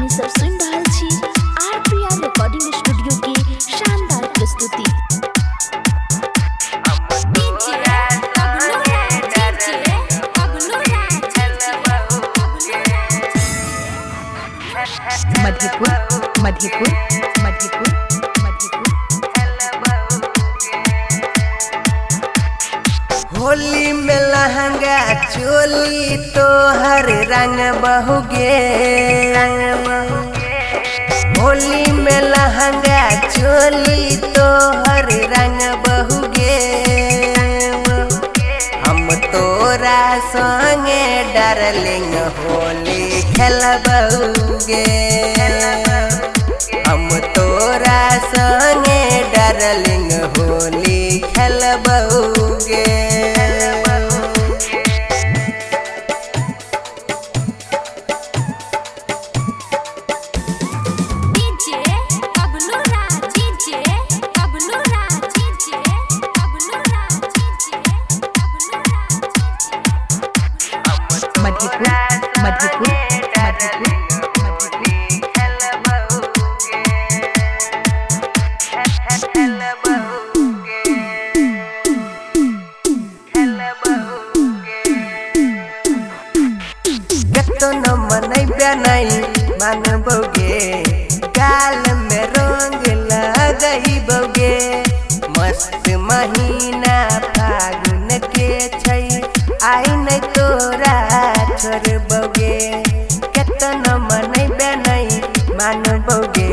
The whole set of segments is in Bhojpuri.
अपने सब सुन रहल छी आरपीआर रिकॉर्डिंग स्टूडियो की शानदार प्रस्तुति। मधेपुर मधेपुर मधेपुर मधेपुर। होली में लहंगा चोली तोहर रंग बहुगे, होली में लहंगा चोली तोहर रंग बहुगे। हम तोरा संगे डार्लिंग होली खेलबहुगे, हम तोरा संगे डार्लिंग होली खेलबहुगे। मधेपुर मधेपुर मधेपुर। न मनैबे नहीं मानबोगे, गाल में रंग लगैबोगे। मस्त महीना फागुन के छै, आई नहीं तोरा छोड़बोगे। केतन मनैबे नहीं मानबोगे,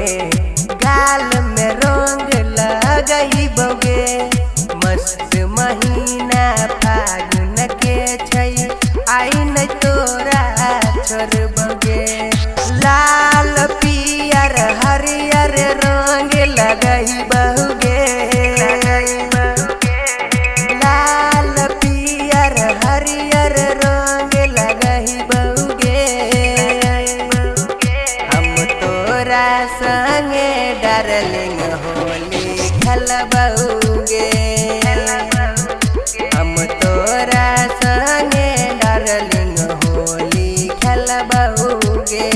गाल में रंग लगैबोगे। मस्त महीना फागुन के छै, आई नहीं तोरा छोड़बोगे। लाल पियर हरियर रंग लगैबोगे, लाल पियर हरियर रंग लगैबोगे। हम तोरा संगे डार्लिंग होली खेलबहुगे, हम तोरा संगे डार्लिंग होली खेलबहुगे।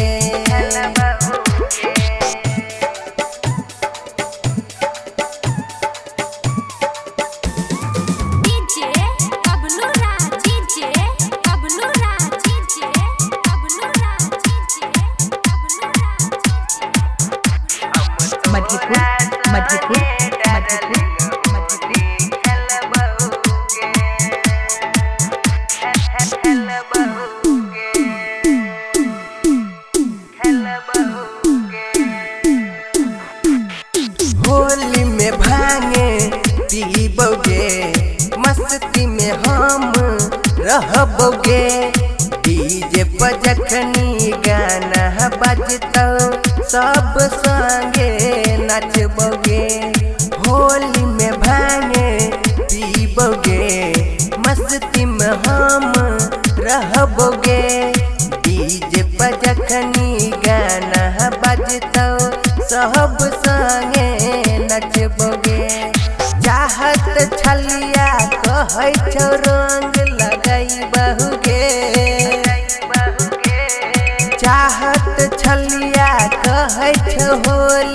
मधेपुर मधेपुर मधेपुर मधेपुर। होली में भांगे पीबोगे, मस्ती में हम रहबोगे। डीजे पर जखनी गाना बजतौ सब संगे नचबोगे। होली में भांगे पीबोगे, मस्ती में हम रहबोगे। डीजे पर जखनी गाना बजतौ सब संगे नचबोगे। चाहत छलिया कहै छौ रंग लगैबहुगे, चाहत छलिया कहै छौ होली